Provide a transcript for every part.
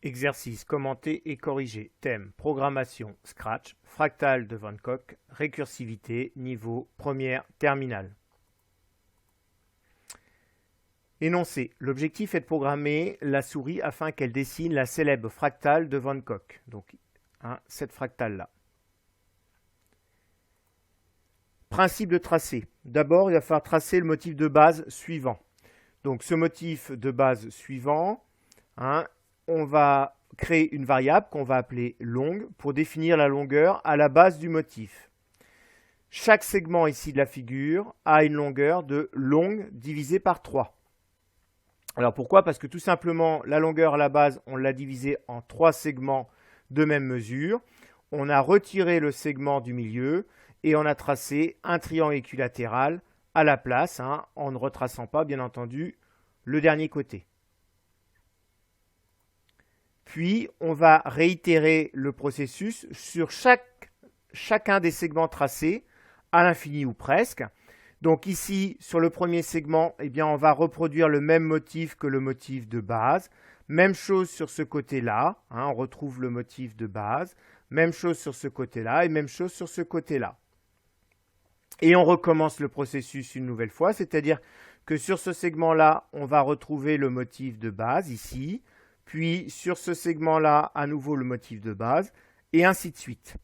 Exercice commenté et corrigé. Thème, programmation, Scratch, fractal de Van Cock, récursivité, niveau, première, terminale. Énoncé. L'objectif est de programmer la souris afin qu'elle dessine la célèbre fractale de Van Cock. Donc, cette fractale-là. Principe de tracé. D'abord, il va falloir tracer le motif de base suivant. Donc, ce motif de base suivant, on va créer une variable qu'on va appeler longue pour définir la longueur à la base du motif. Chaque segment ici de la figure a une longueur de longue divisée par 3. Alors pourquoi? Parce que tout simplement, la longueur à la base, on l'a divisée en 3 segments de même mesure. On a retiré le segment du milieu et on a tracé un triangle équilatéral à la place, en ne retraçant pas, bien entendu, le dernier côté. Puis, on va réitérer le processus sur chacun des segments tracés, à l'infini ou presque. Donc ici, sur le premier segment, on va reproduire le même motif que le motif de base. Même chose sur ce côté-là, on retrouve le motif de base. Même chose sur ce côté-là et même chose sur ce côté-là. Et on recommence le processus une nouvelle fois, c'est-à-dire que sur ce segment-là, on va retrouver le motif de base ici. Puis sur ce segment-là, à nouveau le motif de base, et ainsi de suite.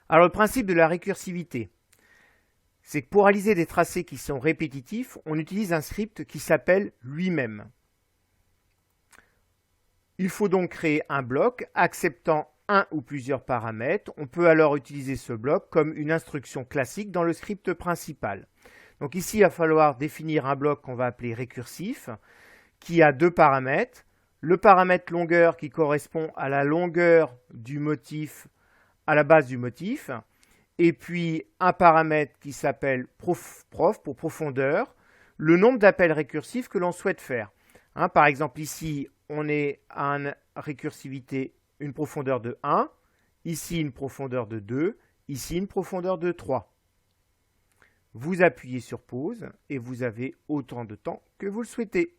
Alors le principe de la récursivité, c'est que pour réaliser des tracés qui sont répétitifs, on utilise un script qui s'appelle lui-même. Il faut donc créer un bloc acceptant un ou plusieurs paramètres. On peut alors utiliser ce bloc comme une instruction classique dans le script principal. Donc ici, il va falloir définir un bloc qu'on va appeler récursif, qui a 2 paramètres. Le paramètre longueur qui correspond à la longueur du motif à la base du motif. Et puis un paramètre qui s'appelle prof pour profondeur, le nombre d'appels récursifs que l'on souhaite faire. Par exemple ici, on est à une récursivité, une profondeur de 1, ici une profondeur de 2, ici une profondeur de 3. Vous appuyez sur pause et vous avez autant de temps que vous le souhaitez.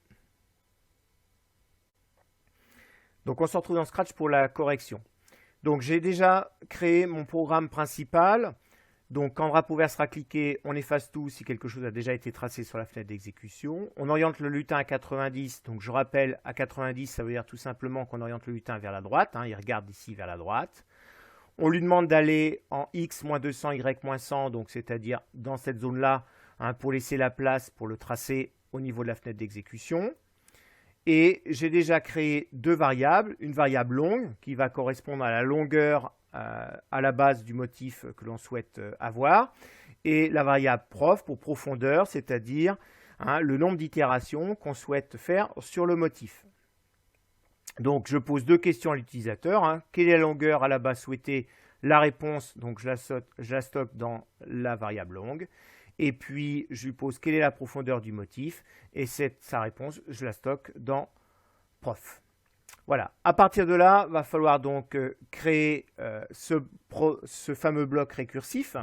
Donc on se retrouve dans Scratch pour la correction. Donc j'ai déjà créé mon programme principal. Donc quand le drapeau vert sera cliqué, on efface tout si quelque chose a déjà été tracé sur la fenêtre d'exécution. On oriente le lutin à 90. Donc je rappelle, à 90, ça veut dire tout simplement qu'on oriente le lutin vers la droite. Il regarde ici vers la droite. On lui demande d'aller en X, moins 200, Y, moins 100, donc c'est-à-dire dans cette zone-là, pour laisser la place pour le tracer au niveau de la fenêtre d'exécution. Et j'ai déjà créé 2 variables, une variable longue qui va correspondre à la longueur à la base du motif que l'on souhaite avoir, et la variable prof pour profondeur, c'est-à-dire le nombre d'itérations qu'on souhaite faire sur le motif. Donc je pose 2 questions à l'utilisateur. Quelle est la longueur à la base souhaitée? La réponse, donc je la stocke dans la variable longue. Et puis, je lui pose quelle est la profondeur du motif. Et sa réponse, je la stocke dans prof. Voilà. À partir de là, il va falloir donc créer ce fameux bloc récursif.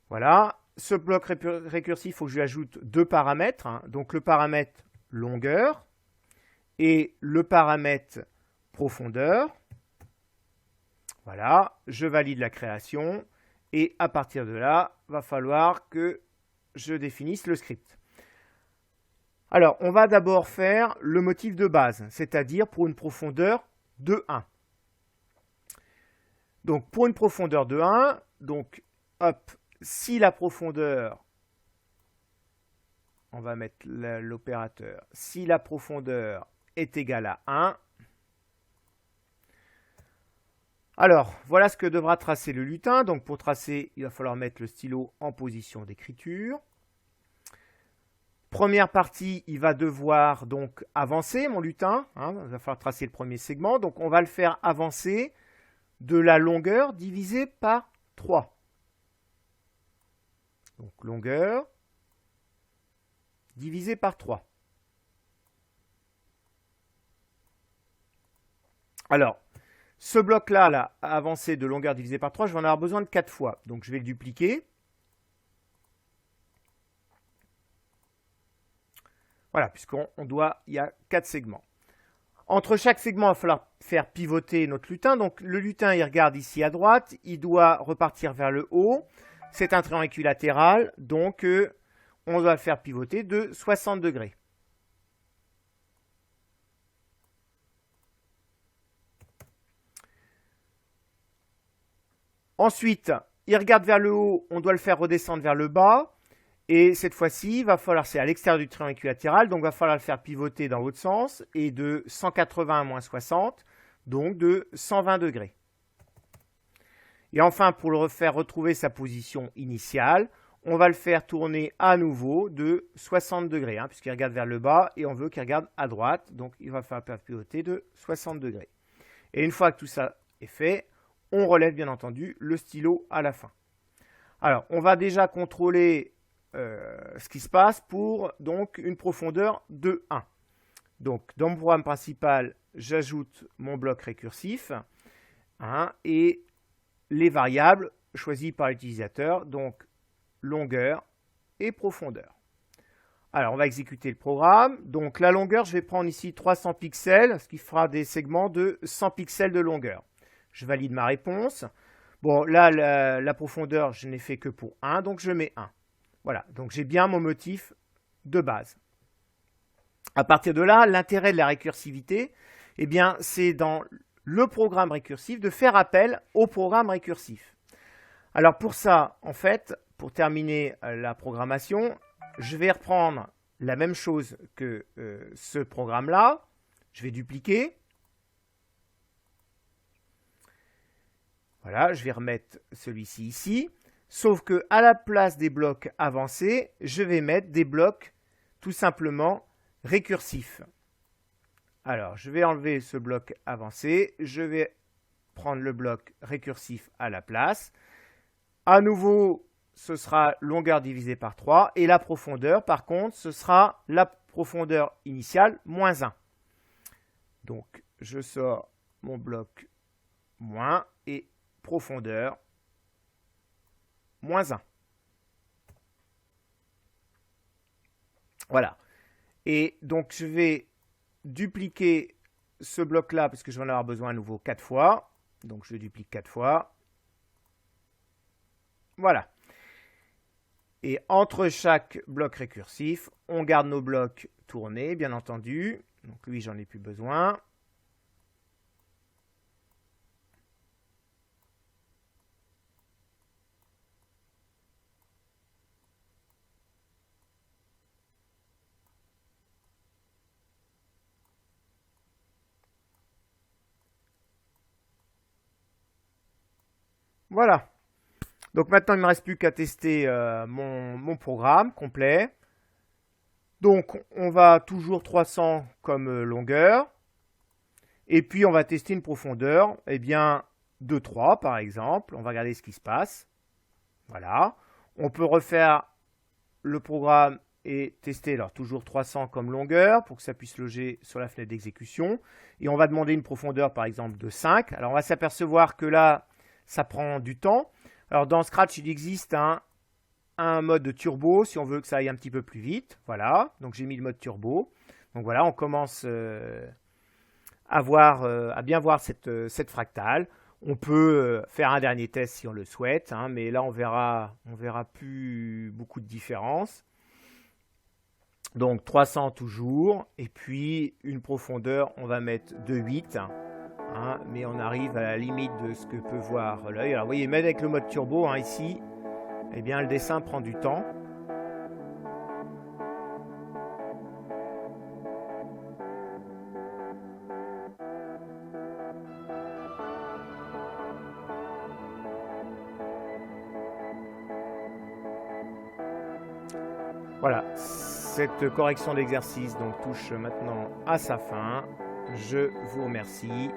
Voilà. Ce bloc récursif, il faut que je lui ajoute 2 paramètres. Donc, le paramètre longueur et le paramètre profondeur. Voilà. Je valide la création. Et à partir de là, il va falloir que je définisse le script. Alors, on va d'abord faire le motif de base, c'est-à-dire pour une profondeur de 1. Donc, pour une profondeur de 1, donc, hop, si la profondeur, on va mettre l'opérateur, si la profondeur est égale à 1, alors, voilà ce que devra tracer le lutin. Donc, pour tracer, il va falloir mettre le stylo en position d'écriture. Première partie, il va devoir donc avancer, mon lutin. Il va falloir tracer le premier segment. Donc, on va le faire avancer de la longueur divisée par 3. Donc, longueur divisée par 3. Alors, ce bloc-là, avancé de longueur divisé par 3, je vais en avoir besoin de 4 fois. Donc, je vais le dupliquer. Voilà, il y a 4 segments. Entre chaque segment, il va falloir faire pivoter notre lutin. Donc le lutin, il regarde ici à droite, il doit repartir vers le haut. C'est un triangle équilatéral, donc on doit le faire pivoter de 60 degrés. Ensuite, il regarde vers le haut, on doit le faire redescendre vers le bas. Et cette fois-ci, il va falloir, c'est à l'extérieur du triangle équilatéral, donc il va falloir le faire pivoter dans l'autre sens, et de 180 à moins 60, donc de 120 degrés. Et enfin, pour le faire retrouver sa position initiale, on va le faire tourner à nouveau de 60 degrés, puisqu'il regarde vers le bas, et on veut qu'il regarde à droite, donc il va faire pivoter de 60 degrés. Et une fois que tout ça est fait, on relève bien entendu le stylo à la fin. Alors, on va déjà contrôler ce qui se passe pour donc une profondeur de 1. Donc dans mon programme principal, j'ajoute mon bloc récursif et les variables choisies par l'utilisateur, donc longueur et profondeur. Alors on va exécuter le programme. Donc la longueur, je vais prendre ici 300 pixels, ce qui fera des segments de 100 pixels de longueur. Je valide ma réponse. Bon, là, la profondeur, je n'ai fait que pour 1, donc je mets 1. Voilà, donc j'ai bien mon motif de base. À partir de là, l'intérêt de la récursivité, eh bien, c'est dans le programme récursif de faire appel au programme récursif. Alors pour ça, en fait, pour terminer la programmation, je vais reprendre la même chose que ce programme-là. Je vais dupliquer. Voilà, je vais remettre celui-ci ici. Sauf qu'à la place des blocs avancés, je vais mettre des blocs tout simplement récursifs. Alors, je vais enlever ce bloc avancé. Je vais prendre le bloc récursif à la place. À nouveau, ce sera longueur divisée par 3. Et la profondeur, par contre, ce sera la profondeur initiale moins 1. Donc, je sors mon bloc moins et profondeur moins 1. Voilà. Et donc, je vais dupliquer ce bloc-là, parce que je vais en avoir besoin à nouveau 4 fois. Donc, je duplique 4 fois. Voilà. Et entre chaque bloc récursif, on garde nos blocs tournés, bien entendu. Donc, lui, j'en ai plus besoin. Voilà. Donc maintenant, il ne me reste plus qu'à tester mon programme complet. Donc, on va toujours 300 comme longueur. Et puis, on va tester une profondeur, eh bien, de 3 par exemple. On va regarder ce qui se passe. Voilà. On peut refaire le programme et tester, alors toujours 300 comme longueur pour que ça puisse loger sur la fenêtre d'exécution. Et on va demander une profondeur, par exemple, de 5. Alors, on va s'apercevoir que là, ça prend du temps. Alors dans Scratch, il existe un mode de turbo si on veut que ça aille un petit peu plus vite. Voilà, donc j'ai mis le mode turbo. Donc voilà, on commence à bien voir cette fractale. On peut faire un dernier test si on le souhaite, mais là on verra plus beaucoup de différence. Donc 300 toujours, et puis une profondeur, on va mettre de 8. Mais on arrive à la limite de ce que peut voir l'œil. Alors vous voyez, même avec le mode turbo, ici, eh bien le dessin prend du temps. Voilà, cette correction d'exercice donc touche maintenant à sa fin. Je vous remercie.